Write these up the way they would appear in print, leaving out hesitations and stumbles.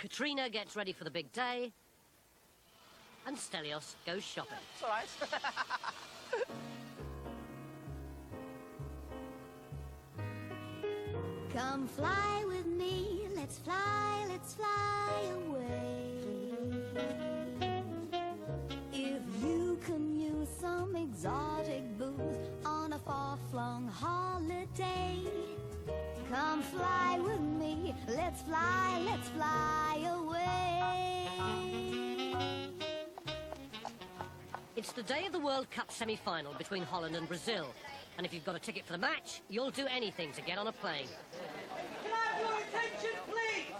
Katrina gets ready for the big day, and Stelios goes shopping. It's all right. Come fly with me, let's fly away. If you can use some exotic booze on a far-flung holiday, come fly with me, let's fly away. It's the day of the World Cup semi-final between Holland and Brazil. And if you've got a ticket for the match, you'll do anything to get on a plane. Can I have your attention, please?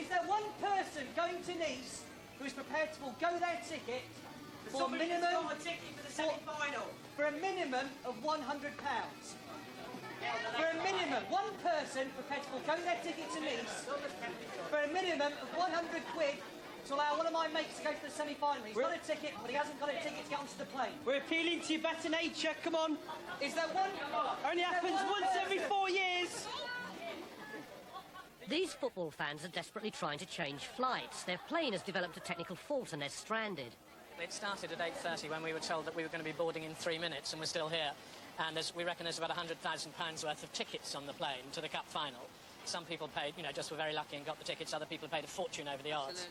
Is there one person going to Nice who is prepared to forgo their ticket for a minimum got a ticket for the semi-final. for a minimum of £100? For a minimum, one person prepared to forgo their ticket to Nice for a minimum of 100 quid to allow one of my mates to go to the semi-final. He's got a ticket, but he hasn't got a ticket to get onto the plane. We're appealing to your better nature, come on. Is there one? Only happens once every 4 years. These football fans are desperately trying to change flights. Their plane has developed a technical fault and they're stranded. It started at 8:30 when we were told that we were going to be boarding in 3 minutes, and we're still here. And we reckon there's about £100,000 worth of tickets on the plane to the Cup final. Some people paid, just were very lucky and got the tickets. Other people paid a fortune over the odds.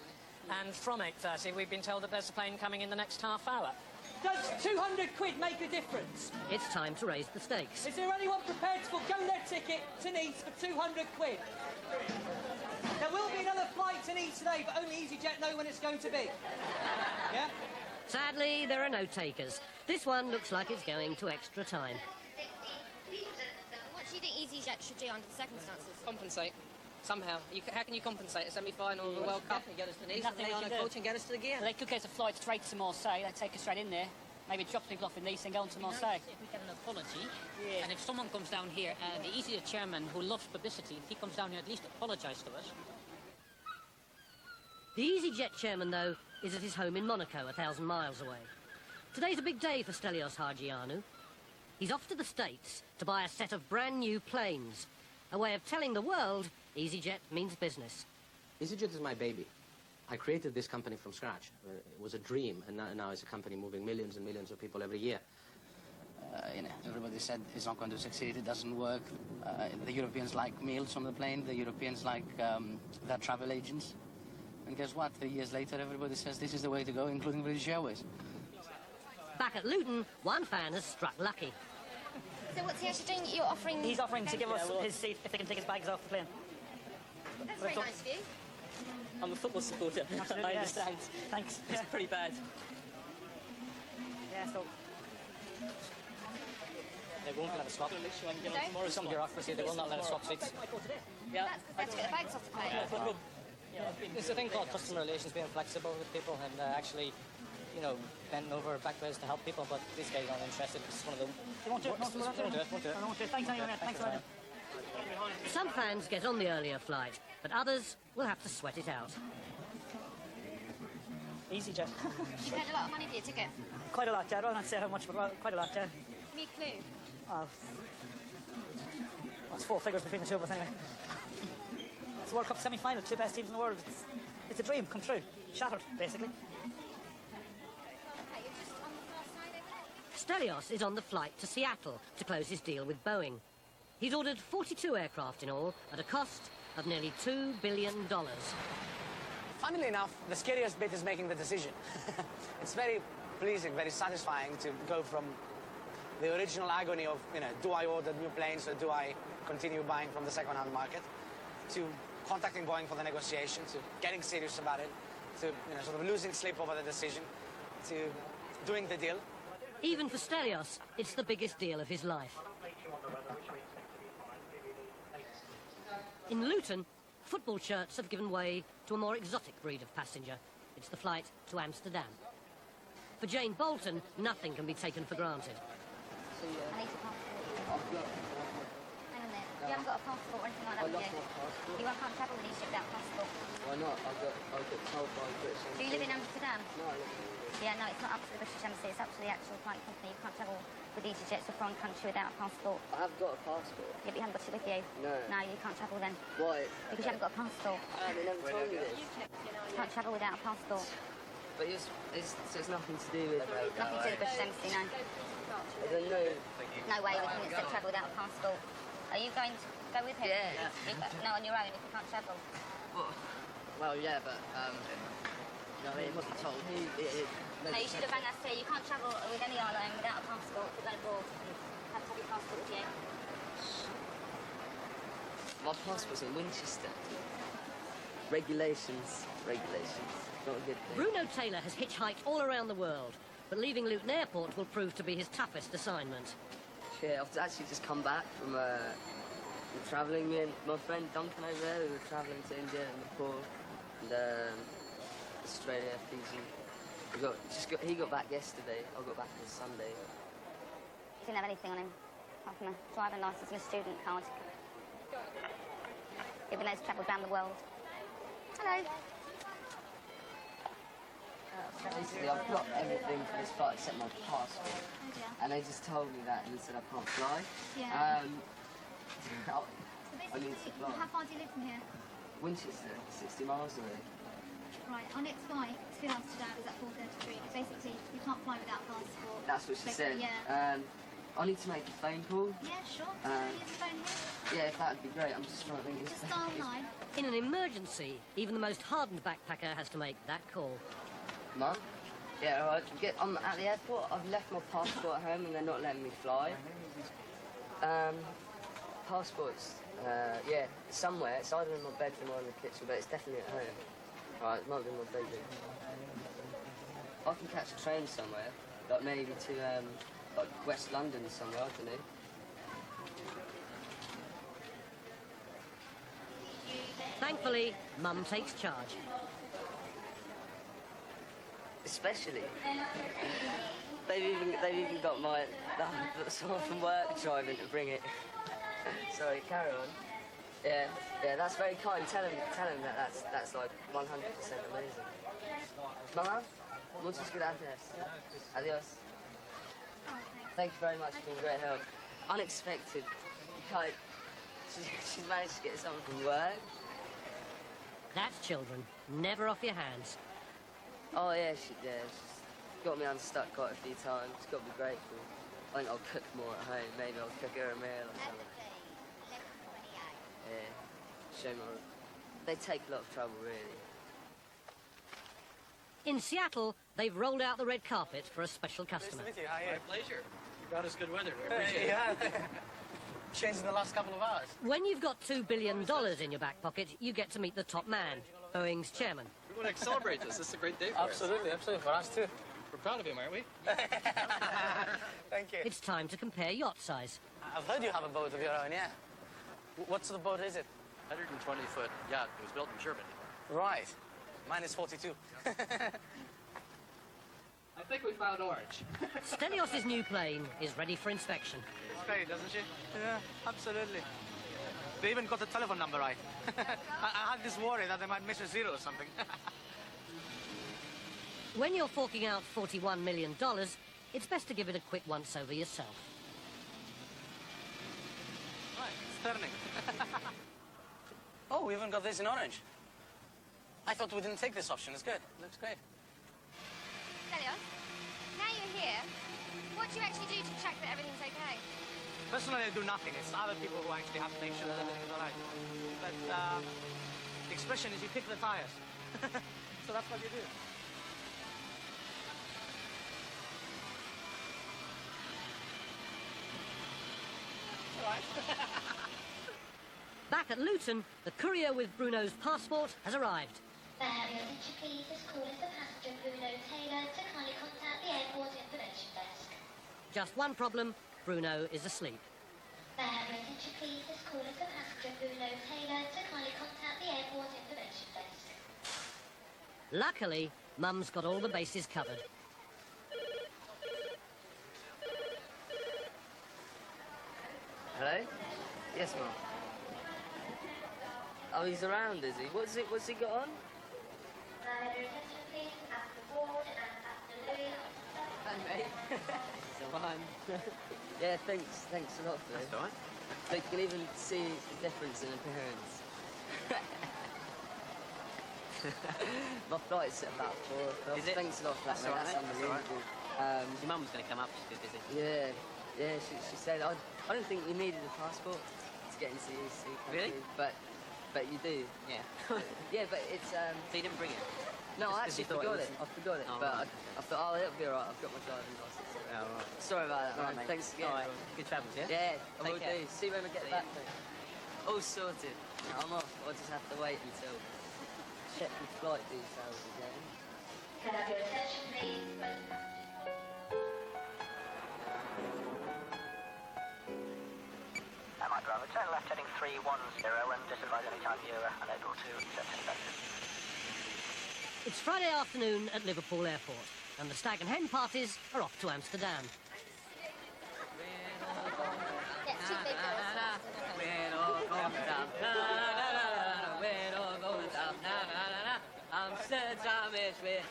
And from 8:30, we've been told that there's a plane coming in the next half hour. Does 200 quid make a difference? It's time to raise the stakes. Is there anyone prepared to forgo their ticket to Nice for 200 quid? There will be another flight to Nice today, but only EasyJet know when it's going to be. Yeah? Sadly, there are no takers. This one looks like it's going to extra time. What do you think EasyJet should do under the circumstances? Compensate. Somehow. How can you compensate a semi-final of the World Cup? Get us to Nice and lay on a coach and get us to the game. They could get a flight straight to Marseille. They'd take us straight in there. Maybe drop people off in Nice and go on to Marseille. If we get an apology, and if someone comes down here, the EasyJet chairman who loves publicity, if he comes down here, at least apologise to us. The EasyJet chairman, though, is at his home in Monaco, 1,000 miles away. Today's a big day for Stelios Hagianou. He's off to the States to buy a set of brand new planes. A way of telling the world EasyJet means business. EasyJet is my baby. I created this company from scratch. It was a dream, and now it's a company moving millions and millions of people every year. Everybody said it's not going to succeed, it doesn't work. The Europeans like meals on the plane, the Europeans like their travel agents. And guess what? 3 years later, everybody says this is the way to go, including British Airways. Back at Luton, one fan has struck lucky. So what's he actually doing? You're offering... He's offering to give us his seat if they can take his bags off the plane. That's very nice of you. I'm a football supporter. Absolutely, I understand. Thanks. It's pretty bad. Yeah, so... They won't let us swap. Sorry? Some bureaucracy, they will not let us swap seats. Yeah. That's because they have to get the bags off the plane. There's a thing called customer relations, being flexible with people and actually, bending over backwards to help people, but these guys aren't interested. It's one of them. They won't do it. Won't do it. Thanks anyway. Thanks a lot. Some fans get on the earlier flight, but others will have to sweat it out. EasyJet. You paid a lot of money for your ticket. Quite a lot, yeah. I don't want to say how much, but quite a lot, yeah. Give me a clue. Oh, it's 4 figures between the two of us anyway. It's the World Cup semi-final, 2 best teams in the world. It's a dream come true. Shattered, basically. Okay, you're just on the far side over there. Stelios is on the flight to Seattle to close his deal with Boeing. He's ordered 42 aircraft in all at a cost of nearly $2 billion. Funnily enough, the scariest bit is making the decision. It's very pleasing, very satisfying to go from the original agony of, do I order new planes or do I continue buying from the second-hand market, to contacting Boeing for the negotiation, to getting serious about it, to sort of losing sleep over the decision, to doing the deal. Even for Stelios, it's the biggest deal of his life. In Luton, football shirts have given way to a more exotic breed of passenger. It's the flight to Amsterdam. For Jane Bolton, nothing can be taken for granted. I need a passport. Hang on there. You haven't got a passport or anything like that, have you? You can't travel when you ship that passport. Why not? I'll get told by British. Do you live in Amsterdam? No, I live in Yeah, no, it's not up to the British Embassy, it's up to the actual flight company. You can't travel with EasyJet to a foreign country without a passport. I have got a passport. Yeah, but you haven't got it with you. No. No, you can't travel then. Why? Because you haven't got a passport. They never told me this. You can't travel without a passport. But so it's nothing to do with... Nothing to do with the British Embassy, no. I don't know. No way we can accept travel without a passport. Are you going to go with him? Yeah. No, on your own if you can't travel. Well, yeah, but, you know, it must be told. No, you should have rang us here. You can't travel with any airline without a passport. Put that abroad. You have to have your passport with you. My passport's in Winchester. Regulations. Not a good thing. Bruno Taylor has hitchhiked all around the world, but leaving Luton Airport will prove to be his toughest assignment. Yeah, I've actually just come back from travelling. Me and my friend Duncan over there, we were travelling to India and Nepal and Australia, Fiji. He got back yesterday. I got back on Sunday. He didn't have anything on him, apart from a driving licence and a student card. Even though he's travelled around the world. Hello. Basically, I've got everything for this flight except my passport. And they just told me that and said I can't fly. Yeah. I need to fly. How far do you live from here? Winchester, 60 miles away. Right, our next flight, 2 hours to that, is at 4:33. Basically, you can't fly without a passport. That's what she said. Yeah. I need to make a phone call. Yeah, sure. Can you use the phone here? Yeah, if that'd be great. I'm just trying to think. Just dial 9. In an emergency, even the most hardened backpacker has to make that call. Mum? Yeah, all right. I'm at the airport. I've left my passport at home and they're not letting me fly. Passports, yeah, somewhere. It's either in my bedroom or in the kitchen, but it's definitely at home. All right, it might be in my bedroom. I can catch a train somewhere, like maybe to like West London somewhere, I don't know. Thankfully, Mum takes charge. Especially, they've even got someone from work driving to bring it. Sorry, carry on. Yeah, that's very kind. Tell him that that's like 100% amazing. Mama, muchas gracias. Adios. Thank you very much. It's been great help. Unexpected. Like, she's managed to get someone from work. That's children. Never off your hands. Oh yeah, she's got me unstuck quite a few times. Got to be grateful. I think I'll cook more at home. Maybe I'll cook her a meal or something. Yeah, show more. They take a lot of trouble, really. In Seattle, they've rolled out the red carpet for a special customer. Nice to meet you. How are you? My pleasure. You brought us good weather. We appreciate it. Yeah. Changed in the last couple of hours. When you've got $2 billion in your back pocket, you get to meet the top man, Boeing's chairman. We want to celebrate this. This is a great day for us. Absolutely, for us too. We're proud of him, aren't we? Thank you. It's time to compare yacht size. I've heard you have a boat of your own, yeah. What sort of boat is it? 120-foot yacht. It was built in Germany. Right. Mine is 42. I think we found orange. Stelios' new plane is ready for inspection. It's great, doesn't she? Yeah, absolutely. They even got the telephone number right. I had this worry that they might miss a zero or something. When you're forking out $41 million, it's best to give it a quick once-over yourself. Right, it's turning. Oh, we even got this in orange. I thought we didn't take this option. It's good. Looks great. Stelios, now you're here, what do you actually do to check that everything's okay? Personally, I do nothing. It's other people who actually have to make sure that everything's all right. But the expression is you kick the tires. So that's what you do. All right. Back at Luton, the courier with Bruno's passport has arrived. Your attention please, this call is the passenger Bruno Taylor to kindly contact the airport information desk. Just one problem, Bruno is asleep. Your attention please, this call is the passenger Bruno Taylor to kindly contact the airport information desk. Luckily, Mum's got all the bases covered. Hello? Yes, Mum. Oh, he's around, is he? What's he got on? Your attention please, after board and after Hi, mate. So yeah, thanks a lot for this. That's all right. So you can even see the difference in appearance. My flight's at about 4 o'clock. Is it? Thanks a lot for that, That's mate. all right, That's mate. That's all right. unbelievable. Your mum's going to come up. She's too busy. Yeah, she said, I don't think you needed a passport to get into the EC country. Really? But you do. Yeah. Yeah, but it's... So you didn't bring it? No, I Just 'cause you actually thought forgot it. I forgot it. Oh, But right. I thought, oh, it'll be alright. I've got my driving license. Oh, right. Sorry about that, All man. right, mate. Thanks again. All right. Good travels, yeah? Yeah, I Take will care. do. See you when we get See back, ya. mate. All sorted. I'm off. I'll just have to wait until... check the flight details again. Can I have your attention, please? Mike Bravo, turn left heading 310 and disadvise any time you're unable to accept inspectors. It's Friday afternoon at Liverpool Airport, and the stag and hen parties are off to Amsterdam.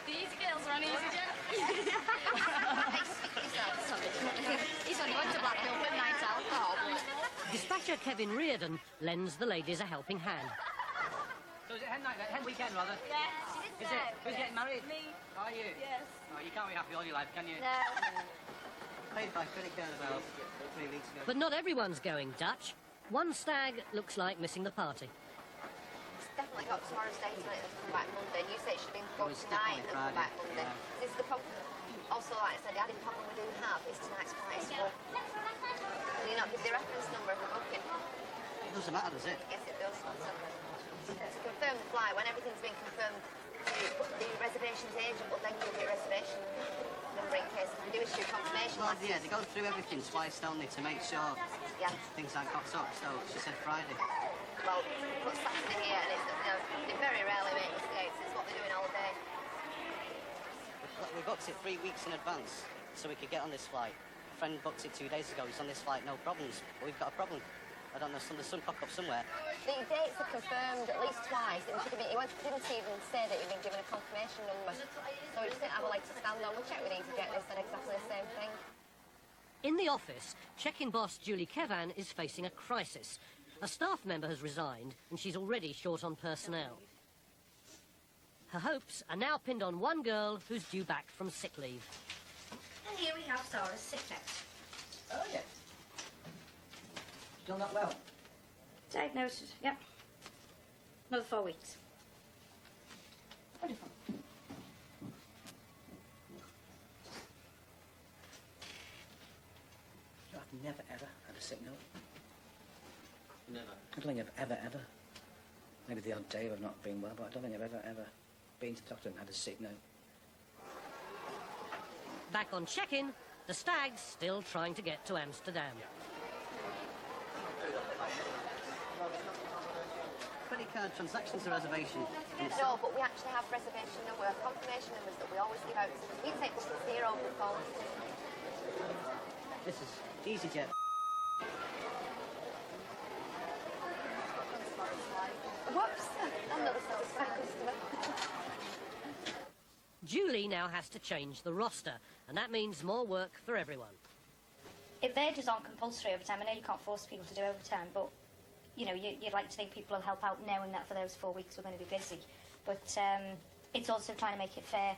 These girls are on EasyJet. He's only went to Blackpool for night out. Oh, Dispatcher Kevin Reardon lends the ladies a helping hand. So is it hen night, hen weekend rather? yeah, she did Is say. it? Who's getting married? Me. Are you? Yes. Oh, you can't be happy all your life, can you? No. Paid by credit card about 3 weeks ago. But not everyone's going Dutch. One stag looks like missing the party. It's definitely got tomorrow's date on it and come back Monday. You say it should have been Well, gone it's tonight and definitely come back Friday, Monday. yeah. This is the problem. Also, like I said, the added problem we do have is tonight's flight is full. Can you not give the reference number of the booking? It doesn't matter, does it? Yes, it does. To confirm the flight, when everything's been confirmed, the reservations agent will then give you a reservation number in case we do issue confirmation. Well, letters. yeah, they go through everything twice, don't they, to make sure Yeah. things aren't cocked up. So she said Friday. Well, put Saturday here, and it's, they very rarely make mistakes. It's what they're doing all day. We booked it 3 weeks in advance so we could get on this flight. A friend booked it 2 days ago. He's on this flight, no problems. But we've got a problem. I don't know, there's some cock up somewhere. The dates are confirmed at least twice. He didn't even say that he'd been given a confirmation number. So we just didn't have a leg to stand on. We checked with EasyJet and they said exactly the same thing. In the office, check-in boss Julie Kevan is facing a crisis. A staff member has resigned, and she's already short on personnel. Her hopes are now pinned on one girl who's due back from sick leave. And here we have Sarah's sick note. Oh, yeah. Still not well. Diagnosed, yep. Another 4 weeks. Wonderful. You know, I've never, ever had a sick note. Never. I don't think I've ever. Maybe the odd day of not being well, but I don't think I've ever been to the doctor and had a sick note. Back on check-in, the stag's still trying to get to Amsterdam. Credit card transactions are reservation. No, but we actually have reservation number, confirmation numbers that we always give out. We take bookings here over the phone. This is EasyJet. Whoops! I'm not a satisfied customer. Julie now has to change the roster, and that means more work for everyone. If wages aren't compulsory overtime, I know you can't force people to do overtime, but you know, you'd like to think people will help out knowing that for those 4 weeks we're going to be busy. But it's also trying to make it fair.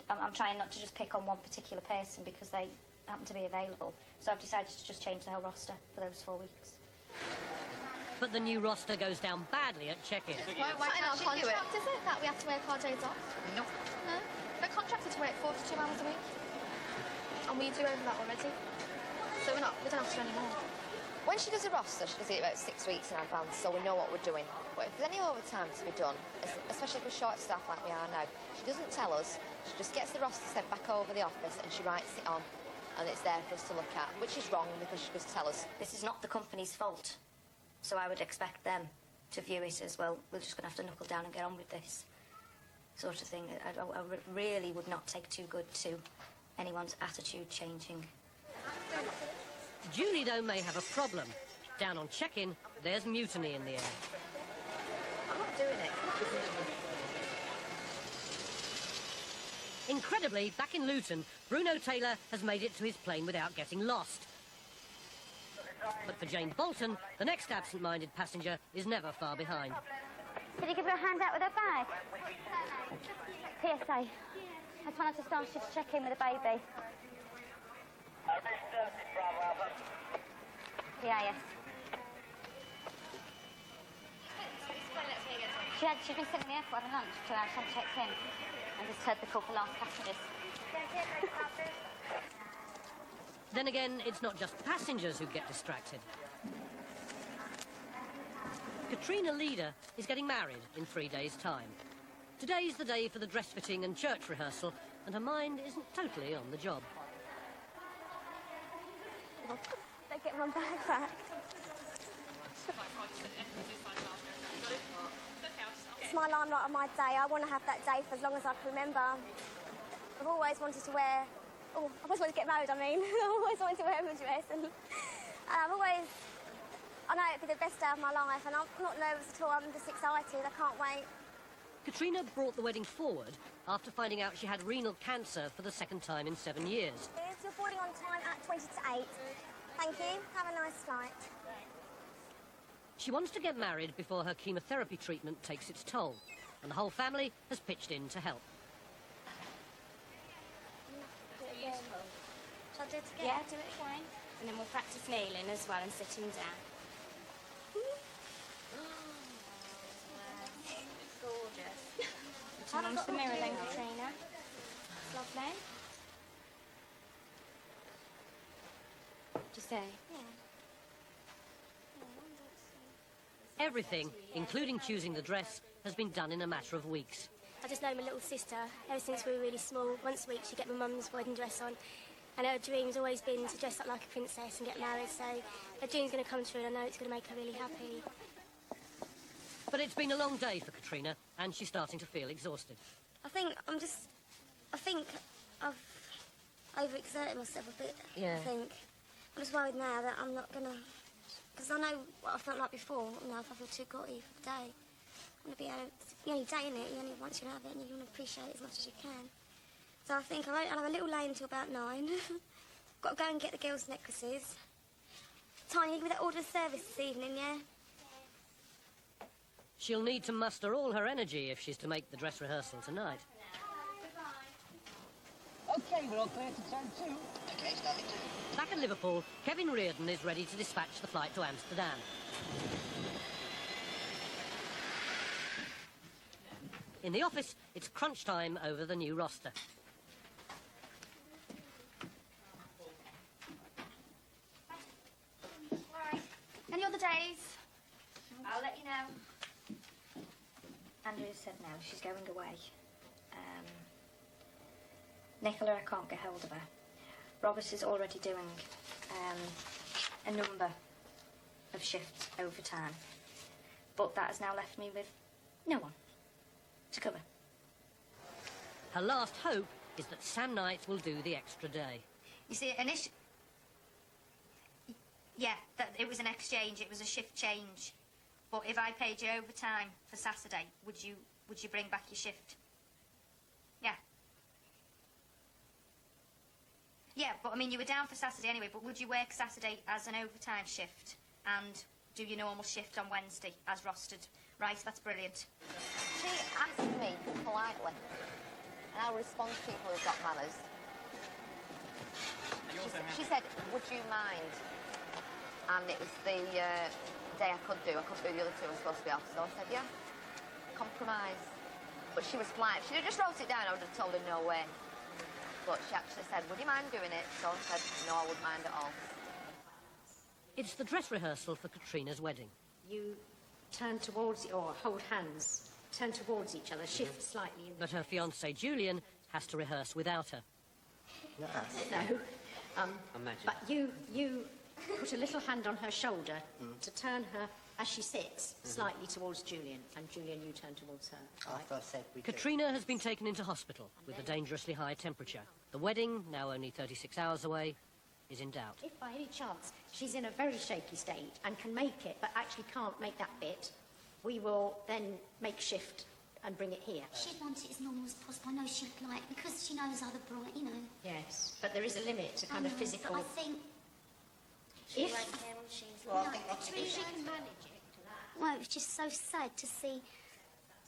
I'm trying not to just pick on one particular person because they happen to be available. So I've decided to just change the whole roster for those 4 weeks. But the new roster goes down badly at check-in. Why can't she do it? Is it that we have to work our days off? No. No. We're contracted to work 42 hours a week. And we do over that already. So we don't have to anymore. When she does a roster, she does it about 6 weeks in advance, so we know what we're doing. But if there's any overtime to be done, especially if we're short staffed like we are now, she doesn't tell us. She just gets the roster sent back over the office and she writes it on. And it's there for us to look at, which is wrong because she does tell us. This is not the company's fault. So I would expect them to view it as, well, we're just going to have to knuckle down and get on with this sort of thing. I really would not take too good to anyone's attitude changing. Julie, though, may have a problem. Down on check-in, there's mutiny in the air. I'm not doing it. In Incredibly, back in Luton, Bruno Taylor has made it to his plane without getting lost. But for Jane Bolton, the next absent-minded passenger is never far behind. Did you give her a hand out with her bag? PSA. I just wanted to start you to check in with the baby. Yeah, yes. She'd been sitting in the airport having lunch till I checked in and just heard the call for last passengers. Then again, it's not just passengers who get distracted. Katrina Leader is getting married in 3 days' time. Today's the day for the dress fitting and church rehearsal, and her mind isn't totally on the job. Don't get my bag back. It's my limelight on my day. I want to have that day for as long as I can remember. I've always wanted to wear... Oh, I've always wanted to get married, I mean. I've always wanted to wear a dress. And I've always... I know it'd be the best day of my life, and I'm not nervous at all. I'm just excited. I can't wait. Katrina brought the wedding forward after finding out she had renal cancer for the second time in 7 years. You're boarding on time at 20 to 8. Thank you. Have a nice flight. She wants to get married before her chemotherapy treatment takes its toll, and the whole family has pitched in to help. Shall I do it again? Yeah, do it again. And then we'll practice kneeling as well and sitting down. Gorgeous. Turn on to the mirror then, Katrina. It's lovely. What'd you say? Yeah. Everything, including choosing the dress, has been done in a matter of weeks. I just know my little sister ever since we were really small. Once a week she'd get my mum's wedding dress on, and her dream's always been to dress up like a princess and get married, so her dream's going to come true, and I know it's going to make her really happy. But it's been a long day for Katrina, and she's starting to feel exhausted. I think I've overexerted myself a bit. Yeah. I think. I'm just worried now that I'm not going to... Because I know what I felt like before, you know, if I feel too grotty for the day. I want to be able to... You only day in it, you only once you have it, and you want to appreciate it as much as you can. So I think I'll have a little lay until about 9. Got to go and get the girls' necklaces. Tiny, you give me that order of service this evening, yeah? She'll need to muster all her energy if she's to make the dress rehearsal tonight. OK, we're all clear to turn 2. OK, starting 2. Back at Liverpool, Kevin Reardon is ready to dispatch the flight to Amsterdam. In the office, it's crunch time over the new roster. Right. Any other days? I'll let you know. Andrea said no, she's going away. Nicola, I can't get hold of her. Robert is already doing a number of shifts overtime. But that has now left me with no one to cover. Her last hope is that Sam Knight will do the extra day. You see, yeah, it was an exchange, it was a shift change. But if I paid you overtime for Saturday, would you bring back your shift? Yeah. Yeah, but I mean, you were down for Saturday anyway, but would you work Saturday as an overtime shift and do your normal shift on Wednesday as rostered? Right, that's brilliant. She asked me politely, and I respond to people who've got manners. She said, would you mind? And it was the day I could do. The other 2 were supposed to be off, so I said, yeah, compromise. But she was polite. If she'd have just wrote it down, I would have told her no way. But she actually said, would you mind doing it? So I said, no, I wouldn't mind at all. It's the dress rehearsal for Katrina's wedding. You turn towards, or hold hands, turn towards each other, shift slightly. But her fiancé, Julian, has to rehearse without her. No. But you put a little hand on her shoulder to turn her, as she sits, slightly towards Julian. And Julian, you turn towards her. Right? Katrina has been taken into hospital with a dangerously high temperature. The wedding, now only 36 hours away, is in doubt. If by any chance she's in a very shaky state and can make it, but actually can't make that bit, we will then make shift and bring it here. She'd want it as normal as possible. I know she'd like, because she knows other bright, you know. Yes, but there is a limit to kind of physical... But I think... If... Well, I think she can manage it. Well, it was just so sad to see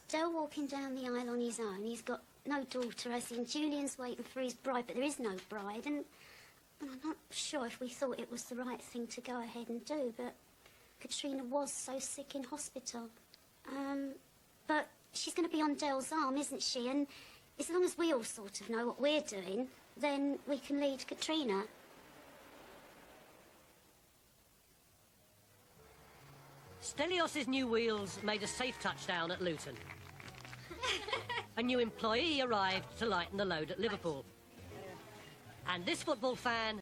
Dale walking down the aisle on his own. He's got no daughter, as in Julian's waiting for his bride, but there is no bride, and I'm not sure if we thought it was the right thing to go ahead and do, but Katrina was so sick in hospital. But she's going to be on Dale's arm, isn't she? And as long as we all sort of know what we're doing, then we can lead Katrina. Stelios's new wheels made a safe touchdown at Luton. A new employee arrived to lighten the load at Liverpool. And this football fan